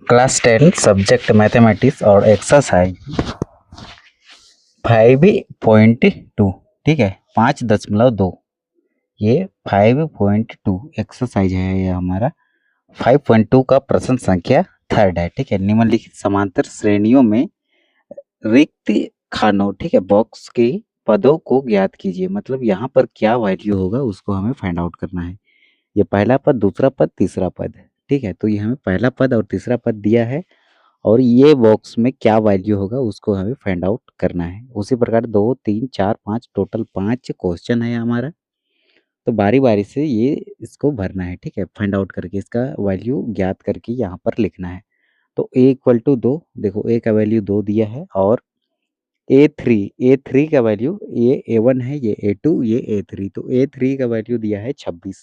Class 10 subject mathematics और exercise 5.2। ठीक है, 5.2 ये 5.2 एक्सरसाइज है। ये हमारा 5.2 का प्रश्न संख्या 3 है। ठीक है, निम्नलिखित समांतर श्रेणियों में रिक्त खानों, ठीक है, बॉक्स के पदों को ज्ञात कीजिए। मतलब यहाँ पर क्या वैल्यू होगा उसको हमें फाइंड आउट करना है। ये पहला पद, दूसरा पद, तीसरा पद। ठीक है, तो ये हमें पहला पद और तीसरा पद दिया है और ये बॉक्स में क्या वैल्यू होगा उसको हमें फाइंड आउट करना है। उसी प्रकार 2, 3, 4, 5 टोटल 5 क्वेश्चन है हमारा। तो बारी बारी से ये इसको भरना है। ठीक है, फाइंड आउट करके इसका वैल्यू ज्ञात करके यहाँ पर लिखना है। तो a इक्वल टू 2, देखो a का वैल्यू 2 दिया है और a3 का वैल्यू, ये a1 है, ये a2, ये a3। तो a3 का वैल्यू दिया है 26।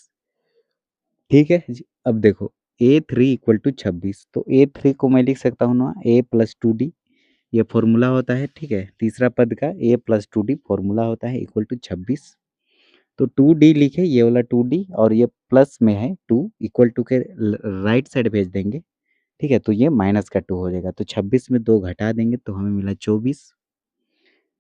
ठीक है जी, अब देखो a3 इक्वल टू 26, तो a3 को मैं लिख सकता हूँ ना a प्लस 2d, ये फॉर्मूला होता है। ठीक है, तीसरा पद का a प्लस 2d फॉर्मूला होता है इक्वल टू 26। तो 2d लिखे, ये वाला 2d और ये प्लस में है 2 इक्वल टू के राइट साइड भेज देंगे। ठीक है, तो ये माइनस का 2 हो जाएगा। तो 26 में 2 घटा देंगे तो हमें मिला 24।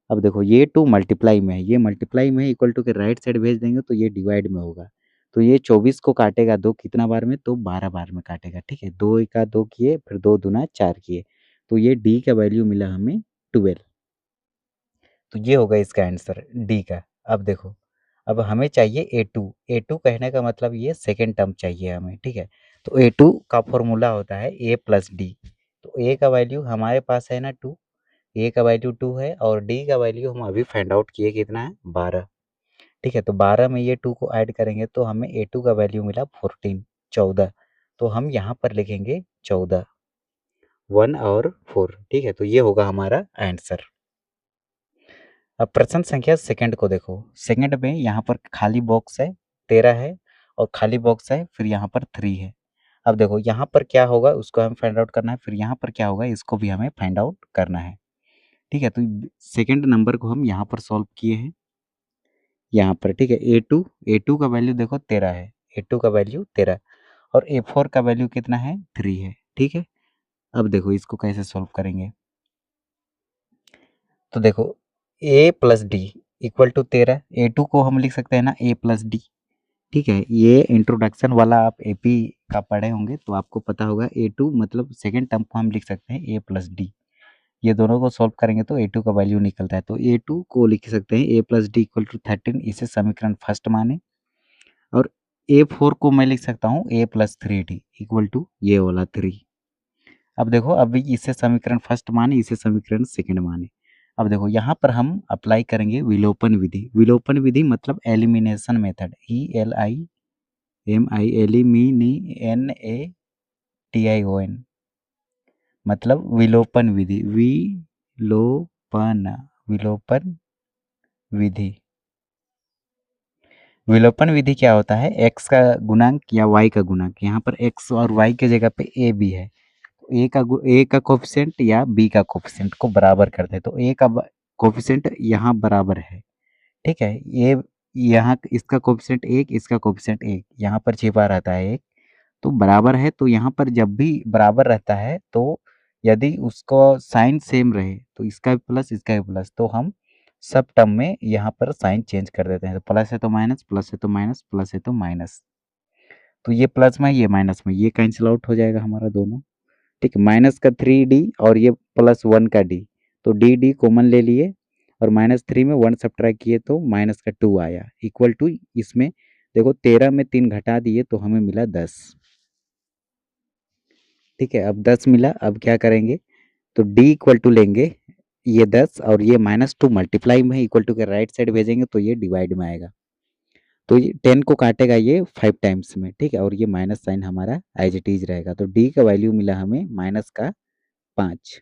अब देखो ये 2 मल्टीप्लाई में है, ये मल्टीप्लाई में है, इक्वल टू के राइट साइड भेज देंगे तो ये डिवाइड में होगा। तो ये 24 को काटेगा 2 कितना बार में, तो 12 बार में काटेगा। ठीक है, 2 का 2 किए, फिर 2 दूना 4 किए, तो ये डी का वैल्यू मिला हमें 12। तो ये होगा इसका आंसर डी का। अब देखो, अब हमें चाहिए ए टू कहने का मतलब ये सेकेंड टर्म चाहिए हमें। ठीक है, तो ए2 का फॉर्मूला होता है ए प्लस डी। तो ए का वैल्यू हमारे पास है ना 2, ए का वैल्यू 2 है और डी का वैल्यू हम अभी फाइंड आउट किए कितना है 12। ठीक है, तो 12 में ये 2 को ऐड करेंगे तो हमें ए2 का वैल्यू मिला 14। तो हम यहाँ पर लिखेंगे 14, 1 और 4। ठीक है, तो ये होगा हमारा आंसर। अब प्रश्न संख्या सेकंड को देखो। सेकंड में यहाँ पर खाली बॉक्स है 13 है और खाली बॉक्स है, फिर यहाँ पर 3 है। अब देखो यहाँ पर क्या होगा उसको हमें फाइंड आउट करना है, फिर यहाँ पर क्या होगा इसको भी हमें फाइंड आउट करना है। ठीक है, तो सेकंड नंबर को हम यहाँ पर सॉल्व किए हैं यहाँ पर। ठीक है, ए टू का वैल्यू देखो 13 है, ए2 का वैल्यू 13 और ए4 का वैल्यू कितना है 3 है। ठीक है, अब देखो इसको कैसे सॉल्व करेंगे। तो देखो a plus D equal to 13, ए2 को हम लिख सकते हैं ना a प्लस डी। ठीक है, ये इंट्रोडक्शन वाला आप एपी का पढ़े होंगे तो आपको पता होगा ए2 मतलब सेकेंड टर्म को हम लिख सकते हैं a प्लस डी। ये दोनों को सॉल्व करेंगे तो ए2 का वैल्यू निकलता है। तो ए2 को लिख सकते हैं a plus D equal to 13, इसे समीकरण फर्स्ट माने। और a4 को मैं लिख सकता हूँ a plus 3d equal to ये वाला 3। अब देखो अभी इसे समीकरण फर्स्ट माने, इसे समीकरण सेकंड माने। अब देखो यहाँ पर हम अप्लाई करेंगे विलोपन विधि। विलोपन विधि मतलब एलिमिनेशन मेथड, ELIMI ELIMINATION मतलब विलोपन विधि। विलोपन विधि। विलोपन विधि क्या होता है, x का गुणांक या y का गुणांक, यहाँ पर x और y के जगह पे a भी है, तो a का कोफिशिएंट या b का कोफिशिएंट को बराबर कर दे। तो a का कोफिशिएंट यहाँ बराबर है। ठीक है, ये यहाँ इसका कोफिशिएंट 1, इसका कोफिशिएंट 1, यहाँ पर छिपा रहता है 1, तो बराबर है। तो यहाँ पर जब भी बराबर रहता है तो यदि उसको साइन सेम रहे तो इसका भी प्लस इसका भी प्लस, तो हम सब टर्म में यहाँ पर साइन चेंज कर देते हैं। तो प्लस है तो माइनस, प्लस है तो माइनस, प्लस है तो माइनस। तो ये प्लस में ये माइनस में ये कैंसिल आउट हो जाएगा हमारा दोनों। ठीक है, माइनस का 3d और ये प्लस 1 का d, तो डी कॉमन ले लिए और -3 में 1 सब्ट्रैक्ट किए तो माइनस का 2 आया इक्वल टू, इसमें देखो 13 में 3 घटा दिए तो हमें मिला 10। ठीक है, अब 10 मिला, अब क्या करेंगे, तो d इक्वल टू लेंगे ये 10 और ये -2 मल्टीप्लाई में इक्वल टू के राइट साइड भेजेंगे तो ये डिवाइड में आएगा। तो ये 10 को काटेगा ये 5 टाइम्स में। ठीक है, और ये माइनस साइन हमारा एज इट इज रहेगा। तो d का वैल्यू मिला हमें माइनस का 5।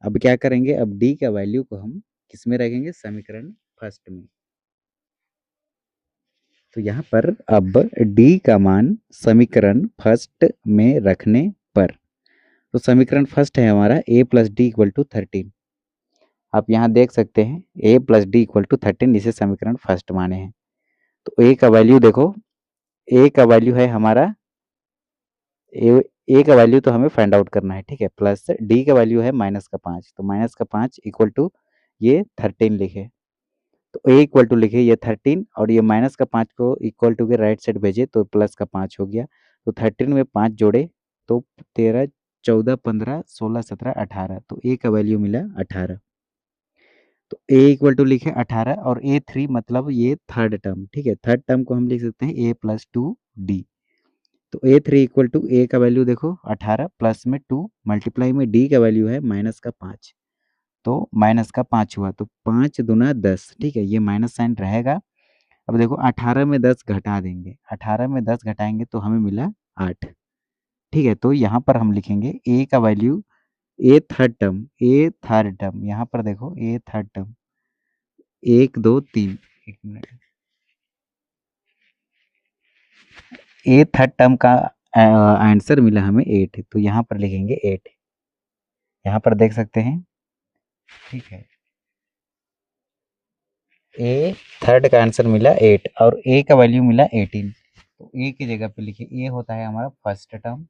अब क्या करेंगे, अब d का वैल्यू को हम किस में रखेंगे, समीकरण फर्स्ट में। तो यहाँ पर अब d का मान समीकरण फर्स्ट में रखने पर, तो समीकरण फर्स्ट है हमारा a plus D equal to 13। आप यहाँ देख सकते हैं a plus D equal to 13, इसे समीकरण फर्स्ट माने हैं। तो a का वैल्यू देखो, a का वैल्यू है हमारा ए का वैल्यू तो हमें फाइंड आउट करना है, ठीक है। प्लस डी का वैल्यू है -5, तो -5 इक्वल टू ये 13 लिखे, तो ए इक्वल टू लिखे ये 13 और ये -5 को इक्वल टू के राइट साइड भेजे तो +5 हो गया। तो 13 में 5 जोड़े तो 13, 14, 15, 16, 17, 18, तो ए का वैल्यू मिला 18। तो ए इक्वल टू लिखे 18 और A3 मतलब ये थर्ड टर्म, ठीक है। थर्ड टर्म को हम लिख सकते हैं A प्लस 2D। तो A3 इक्वल टू ए का वैल्यू देखो 18 प्लस में 2 मल्टीप्लाई में डी का वैल्यू है -5, तो -5 हुआ, तो 5 दूना 10, ठीक है। ये माइनस साइन रहेगा। अब देखो 18 में 10 घटा देंगे, 18 में 10 घटाएंगे तो हमें मिला 8, ठीक है। तो यहाँ पर हम लिखेंगे ए का वैल्यू, ए थर्ड टर्म यहाँ पर देखो ए थर्ड टर्म 1 2 3, एक मिनट, ए थर्ड टर्म का आंसर मिला हमें 8, तो यहाँ पर लिखेंगे 8, यहाँ पर देख सकते हैं, ठीक है। ए थर्ड का आंसर मिला 8 और ए का वैल्यू मिला 18, तो ए की जगह पे लिखिए ए होता है हमारा फर्स्ट टर्म,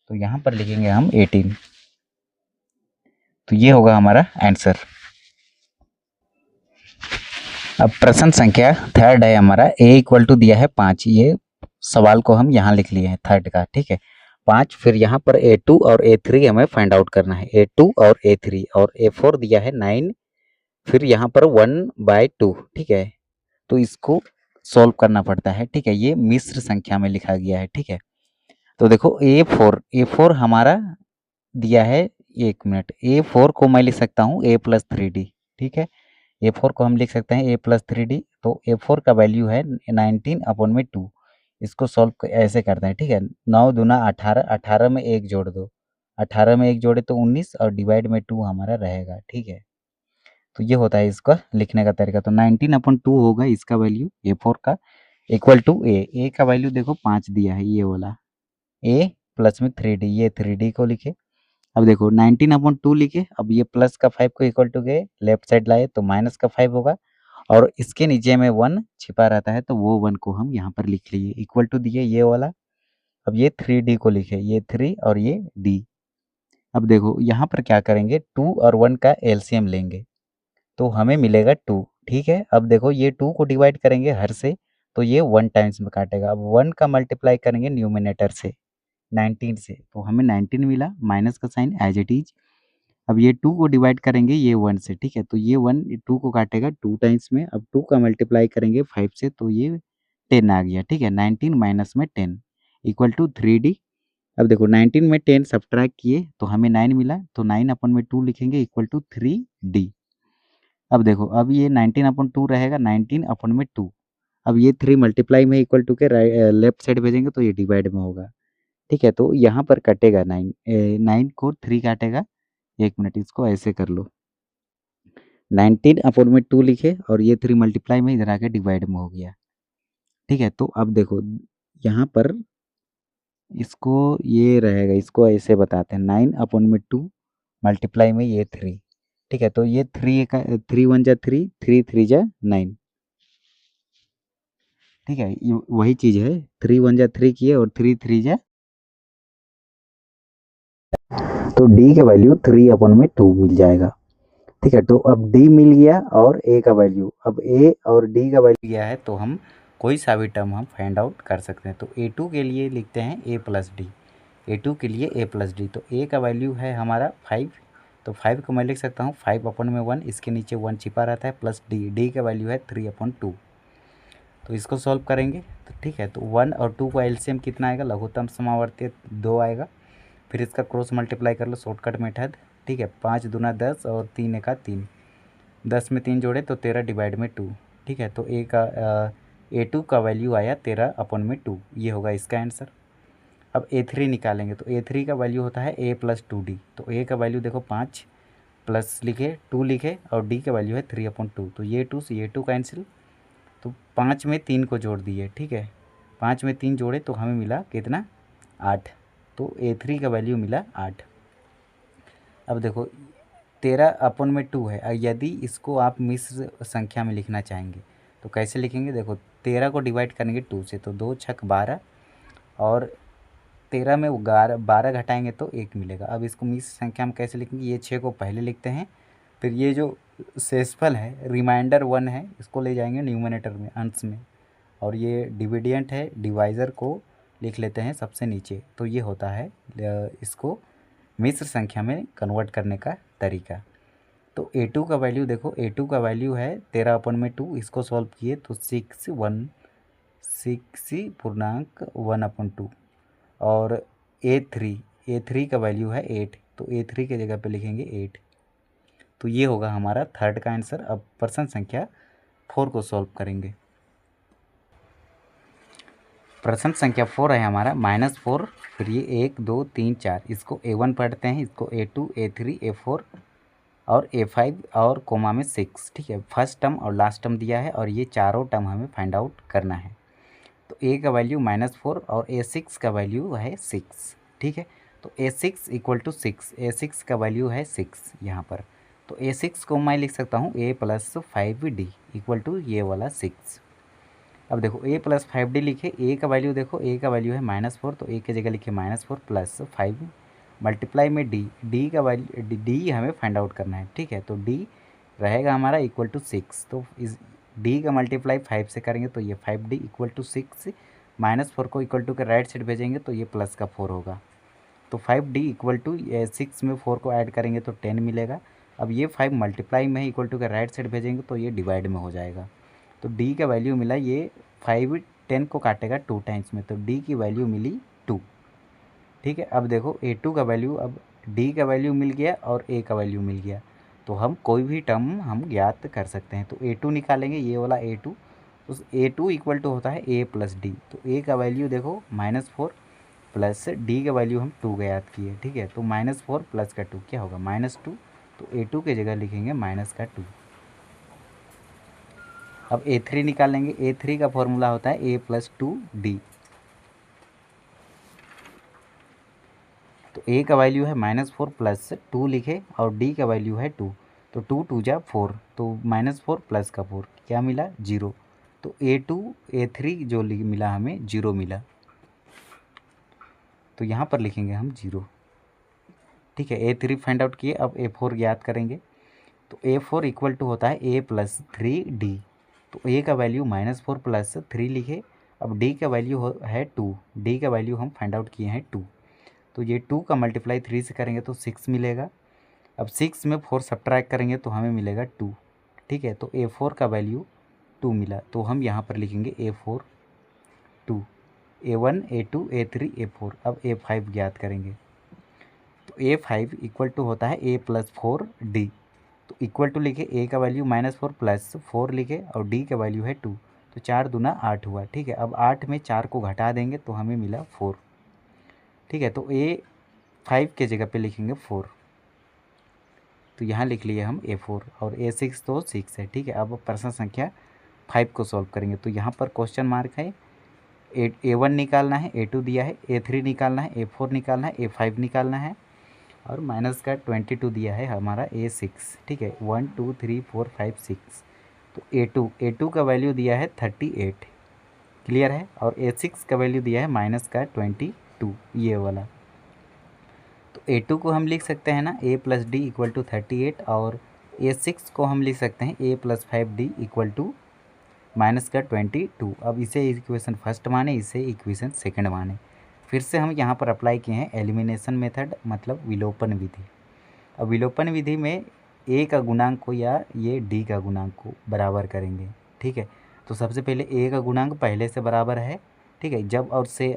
तो यहाँ पर लिखेंगे हम 18, तो ये होगा हमारा आंसर। अब प्रश्न संख्या थर्ड है हमारा, ए इक्वल टू दिया है 5, ये सवाल को हम यहाँ लिख लिए हैं थर्ड का, ठीक है। 5, फिर यहाँ पर A2 और A3 हमें फाइंड आउट करना है, A2 और A3, और A4 दिया है 9, फिर यहाँ पर 1/2, ठीक है। तो इसको सॉल्व करना पड़ता है, ठीक है। ये मिश्र संख्या में लिखा गया है, ठीक है। तो देखो A4 हमारा दिया है, एक मिनट, A4 को मैं लिख सकता हूँ A+3D, ठीक है। A4 को हम लिख सकते हैं A+3D, तो A4 का वैल्यू है 19/2, इसको सॉल्व ऐसे करते हैं, ठीक है। 9 दूना 18, 18 में 1 जोड़ दो, 18 में 1 जोड़े तो 19 और डिवाइड में 2 हमारा रहेगा, ठीक है। तो ये होता है इसका लिखने का तरीका। तो 19/2 होगा इसका वैल्यू A4 का, इक्वल टू ए का वैल्यू देखो 5 दिया है, ये वाला ए प्लस में 3D, ये 3D को लिखे। अब देखो 19/2 लिखे, अब ये प्लस का 5 को इक्वल टू गए लेफ्ट साइड लाए तो माइनस का 5 होगा, और इसके नीचे में 1 छिपा रहता है तो वो 1 को हम यहाँ पर लिख लिए, इक्वल टू दिए ये वाला। अब ये 3D को लिखे, ये 3 और ये D। अब देखो यहाँ पर क्या करेंगे, 2 और 1 का एलसीएम लेंगे तो हमें मिलेगा 2, ठीक है। अब देखो ये 2 को डिवाइड करेंगे हर से तो ये 1 टाइम्स में काटेगा। अब 1 का मल्टीप्लाई करेंगे न्यूमिनेटर से 19 से, तो हमें 19 मिला, माइनस का साइन एज इट इज। अब ये 2 को डिवाइड करेंगे ये 1 से, ठीक है, तो ये 1 2 को काटेगा 2 टाइम्स में। अब 2 का मल्टीप्लाई करेंगे 5 से तो ये 10 आ गया, ठीक है। 19 माइनस में 10 इक्वल टू 3D। अब देखो 19 में 10 सब्ट्रैक्ट किए तो हमें 9 मिला, तो 9/2 लिखेंगे इक्वल टू 3D। अब देखो अब ये 19/2 रहेगा, 19/2। अब ये 3 मल्टीप्लाई में इक्वल टू के लेफ्ट साइड भेजेंगे तो ये डिवाइड में होगा, ठीक है। तो यहाँ पर कटेगा 9, 9 को 3 काटेगा, एक मिनट इसको ऐसे कर लो, 19/2 लिखे और ये 3 मल्टीप्लाई में इधर आके डिवाइड में हो गया, ठीक है। तो अब देखो यहाँ पर इसको ये रहेगा, इसको ऐसे बताते हैं 9/2 मल्टीप्लाई में ये 3, ठीक है। तो ये 3 का 3 1 जा 3, 3 3 जा 9, ठीक है। ये वही चीज़ है, 3 1 जा 3 किए और 3 3 जा, तो डी का वैल्यू 3/2 मिल जाएगा, ठीक है। तो अब डी मिल गया और ए का वैल्यू, अब ए और डी का वैल्यू गया है तो हम कोई सा भी टर्म हम फाइंड आउट कर सकते हैं। तो A2 के लिए लिखते हैं A+D, A2 के लिए A+D। तो ए का वैल्यू है हमारा 5, तो 5 को मैं लिख सकता हूँ 5/1, इसके नीचे 1 छिपा रहता है, प्लस डी का वैल्यू है 3/2। तो इसको सॉल्व करेंगे तो ठीक है, तो 1 और 2 का एलसीएम कितना आएगा, लघुत्तम समावर्ती 2 आएगा। फिर इसका क्रॉस मल्टीप्लाई कर लो शॉर्टकट मेथड, ठीक है। 5 दूना 10 और 3 एका 3, 10 में 3 जोड़े तो 13 डिवाइड में 2, ठीक है। तो A2 का वैल्यू आया 13/2, ये होगा इसका आंसर। अब A3 निकालेंगे तो A3 का वैल्यू होता है A+2D। तो A का वैल्यू देखो 5 प्लस लिखे 2 लिखे और D का वैल्यू है 3/2, तो ये 2 से ये 2 कैंसिल, तो 5 में 3 को जोड़ दिए, ठीक है। 5 में 3 जोड़े तो हमें मिला कितना, 8, तो A3 का वैल्यू मिला 8। अब देखो 13/2 है, यदि इसको आप मिश्र संख्या में लिखना चाहेंगे तो कैसे लिखेंगे, देखो 13 को डिवाइड करेंगे 2 से तो 2 छक 12 और 13 में 12 घटाएंगे तो 1 मिलेगा। अब इसको मिश्र संख्या हम कैसे लिखेंगे, ये 6 को पहले लिखते हैं, फिर ये जो शेषफल है रिमाइंडर 1 है इसको ले जाएंगे न्यूमरेटर में, अंश में, और ये डिविडेंट है डिवाइज़र को लिख लेते हैं सबसे नीचे। तो ये होता है इसको मिश्र संख्या में कन्वर्ट करने का तरीका। तो a2 का वैल्यू देखो, a2 का वैल्यू है 13/2, इसको सॉल्व किए तो 6.1 और a3 का वैल्यू है 8, तो a3 के जगह पे लिखेंगे 8। तो ये होगा हमारा थर्ड का आंसर। अब प्रश्न संख्या 4 को सॉल्व करेंगे। प्रश्न संख्या 4 है हमारा -4, फिर ये 1 2 3 4, इसको a1 पढ़ते हैं, इसको a2 a3 a4 और a5 और कोमा में 6। ठीक है, फर्स्ट टर्म और लास्ट टर्म दिया है और ये चारों टर्म हमें फाइंड आउट करना है। तो a का वैल्यू -4 और a6 का वैल्यू है 6। ठीक है, तो a6 इक्वल टू 6, a6 का वैल्यू है 6 यहाँ पर। तो a6 को मैं लिख सकता हूँ a + 5d इक्वल टू ये वाला 6। अब देखो a + 5d लिखे, a का वैल्यू देखो, a का वैल्यू है -4, तो a की जगह लिखे -4 + 5 मल्टीप्लाई में d का वैल्यू d हमें फाइंड आउट करना है। ठीक है, तो d रहेगा हमारा इक्वल टू 6, तो इस d का मल्टीप्लाई 5 से करेंगे तो ये 5d इक्वल टू 6, -4 को इक्वल टू के राइट साइड भेजेंगे तो ये प्लस का 4 होगा। तो 5d इक्वल टू 6 में 4 को ऐड करेंगे तो 10 मिलेगा। अब ये 5 मल्टीप्लाई में इक्वल टू के राइट साइड भेजेंगे तो ये डिवाइड में हो जाएगा। तो d का वैल्यू मिला, ये 5 10 को काटेगा 2 टाइम्स में, तो d की वैल्यू मिली 2। ठीक है, अब देखो a2 का वैल्यू, अब d का वैल्यू मिल गया और a का वैल्यू मिल गया, तो हम कोई भी टर्म हम ज्ञात कर सकते हैं। तो a2 निकालेंगे, ये वाला a2, उस a2 इक्वल टू होता है a + d। तो a का वैल्यू देखो -4 प्लस d का वैल्यू हम 2 ज्ञात किए। ठीक है, तो -4 प्लस का 2 क्या होगा -2, तो a2 के जगह लिखेंगे -2। अब a3 निकालेंगे, a3 का फॉर्मूला होता है a + 2d। तो a का वैल्यू है -4 प्लस 2 लिखे और d का वैल्यू है 2, तो 2 2 जा 4, तो -4 प्लस का 4 क्या मिला 0। तो a2 a3 जो मिला हमें 0 मिला, तो यहाँ पर लिखेंगे हम 0। ठीक है, a3 फाइंड आउट किए, अब a4 ज्ञात करेंगे। तो a4 इक्वल टू होता है a + 3d। तो a का वैल्यू -4 प्लस 3 लिखे, अब d का वैल्यू है 2, d का वैल्यू हम फाइंड आउट किए हैं 2, तो ये 2 का मल्टीप्लाई 3 से करेंगे तो 6 मिलेगा। अब 6 में 4 सब्ट्रैक्ट करेंगे तो हमें मिलेगा 2। ठीक है, तो a4 का वैल्यू 2 मिला, तो हम यहाँ पर लिखेंगे a4 2, a1 a2 a3 a4। अब a5 ज्ञात करेंगे, तो a5 इक्वल टू होता है a + 4d। तो इक्वल टू लिखे, a का वैल्यू -4 प्लस 4 लिखे और d का वैल्यू है 2, तो 4 दूना 8 हुआ। ठीक है, अब 8 में 4 को घटा देंगे तो हमें मिला 4। ठीक है, तो a5 के जगह पे लिखेंगे 4, तो यहाँ लिख लिए हम a4 और a6 तो 6 है। ठीक है, अब प्रश्न संख्या 5 को सॉल्व करेंगे, तो यहाँ पर क्वेश्चन मार्क है, a1 निकालना है, a2 दिया है, a3 निकालना है, a4 निकालना है, a5 निकालना है और माइनस का 22 दिया है हमारा a6। ठीक है, 1 2 3 4 5 6, तो a2 का वैल्यू दिया है 38, क्लियर है, और a6 का वैल्यू दिया है -22, ये वाला। तो a2 को हम लिख सकते हैं ना a + d इक्वल टू 38, और a6 को हम लिख सकते हैं a + 5d इक्वल टू -22। अब इसे इक्वेशन फर्स्ट माने, इसे इक्वेशन सेकंड माने। फिर से हम यहाँ पर अप्लाई किए हैं एलिमिनेशन मेथड, मतलब विलोपन विधि। अब विलोपन विधि में a का गुणांक को या ये d का गुणांक को बराबर करेंगे। ठीक है, तो सबसे पहले a का गुणांक पहले से बराबर है। ठीक है, जब और से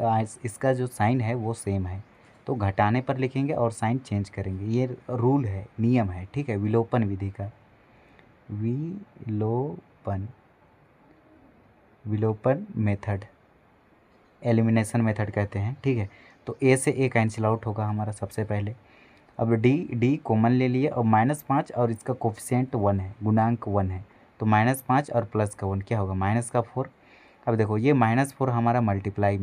इसका जो साइन है वो सेम है, तो घटाने पर लिखेंगे और साइन चेंज करेंगे, ये रूल है, नियम है। ठीक है, विलोपन विधि का, विलोपन मेथड, एलिमिनेशन मेथड कहते हैं। ठीक है, तो a से a कैंसिल आउट होगा हमारा सबसे पहले। अब d कॉमन ले लिए और -5 और इसका कोफिशिएंट 1 है, गुणांक 1 है, तो -5 और प्लस का 1 क्या होगा -4। अब देखो ये -4 हमारा मल्टीप्लाई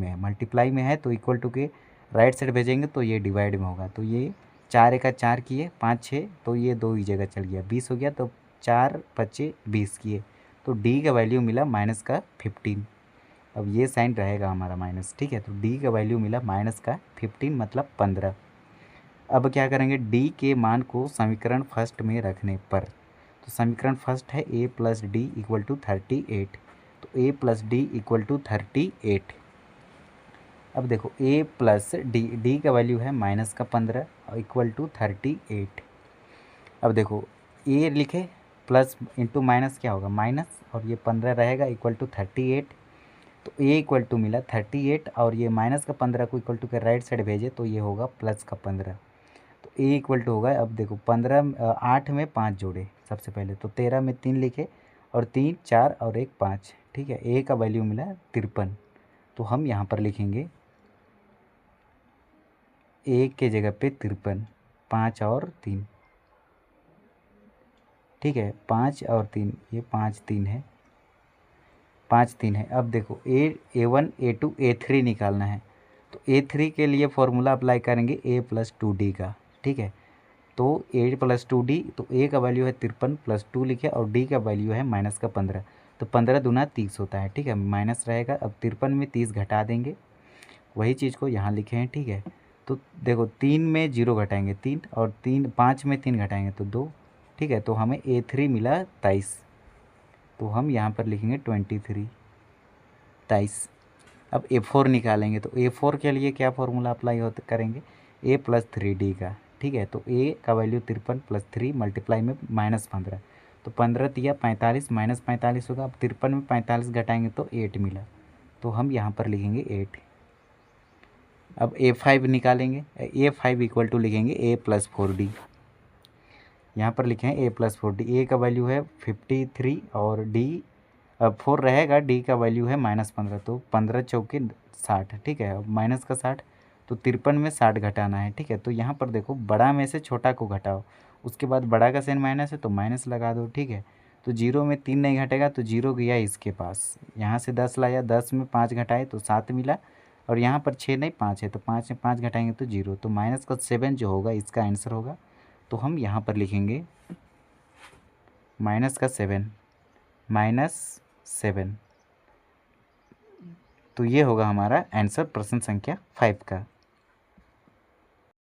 में है, तो इक्वल टू के राइट साइड भेजेंगे तो ये डिवाइड में होगा, तो ये 4 का 4 किए 5 6, तो ये 2 ही जगह चल गया, 20 हो गया, तो 4 5 20 किए, तो d का वैल्यू मिला -15। अब ये साइन रहेगा हमारा माइनस, ठीक है। तो डी का वैल्यू मिला माइनस का 15 मतलब 15। अब क्या करेंगे, डी के मान को समीकरण फर्स्ट में रखने पर, तो समीकरण फर्स्ट है ए प्लस डी इक्वल टू 38। तो ए प्लस डी इक्वल टू 38। अब देखो ए प्लस डी, डी का वैल्यू है माइनस का 15 और इक्वल टू 38। अब देखो ए लिखे प्लस इंटू माइनस क्या होगा माइनस, और ये 15 रहेगा इक्वल टू 38। तो ए इक्वल टू मिला 38 और ये माइनस का 15 को इक्वल टू के राइट साइड भेजे तो ये होगा प्लस का 15। तो ए इक्वल टू होगा, अब देखो 8 में 5 जोड़े सबसे पहले, तो 13 में 3 लिखे और 3 4 और 1 5, ठीक है। ए का वैल्यू मिला 53। तो हम यहाँ पर लिखेंगे ए के जगह पे 53, 5 और 3, ठीक है। 5 और 3, ये 5 3 है, 5 3 है। अब देखो A1 A2 A3 निकालना है, तो A3 के लिए फॉर्मूला अप्लाई करेंगे A प्लस 2D का, ठीक है। तो A प्लस 2D, तो A का वैल्यू है 53 प्लस 2 लिखे और D का वैल्यू है माइनस का 15। तो 15 दूना 30 होता है, ठीक है, माइनस रहेगा। अब 53 में 30 घटा देंगे, वही चीज़ को यहाँ लिखे हैं, ठीक है। तो देखो 3 में 0 घटाएंगे 3, और 5 में 3 घटाएंगे तो 2, ठीक है। तो हमें A3 मिला 23। तो हम यहाँ पर लिखेंगे 23। अब A4 निकालेंगे, तो A4 के लिए क्या फॉर्मूला अप्लाई होते करेंगे, A प्लस 3D का, ठीक है। तो A का वैल्यू 53 प्लस 3 मल्टीप्लाई में माइनस 15, तो 15 तिया 45 माइनस 45 होगा। अब 53 में 45 घटाएंगे तो 8 मिला, तो हम यहाँ पर लिखेंगे 8। अब A5 निकालेंगे, A5 इक्वल टू लिखेंगे A प्लस 4D। यहाँ पर लिखे हैं A प्लस 4D। ए का वैल्यू है 53 और D, अब 4 रहेगा, D का वैल्यू है माइनस 15, तो 15 चौके 60, ठीक है। अब माइनस का 60, तो 53 में 60 घटाना है, ठीक है। तो यहाँ पर देखो बड़ा में से छोटा को घटाओ, उसके बाद बड़ा का साइन माइनस है तो माइनस लगा दो, ठीक है। तो 0 में 3 नहीं घटेगा तो 0 गया इसके पास, यहाँ से 10 लाया, 10 में 5 घटाए तो 7 मिला, और यहाँ पर 6 नहीं 5 है, तो 5 में 5 घटाएंगे तो 0, तो माइनस का 7 जो होगा इसका आंसर होगा। तो हम यहाँ पर लिखेंगे माइनस का 7, -7। तो ये होगा हमारा आंसर प्रश्न संख्या 5 का।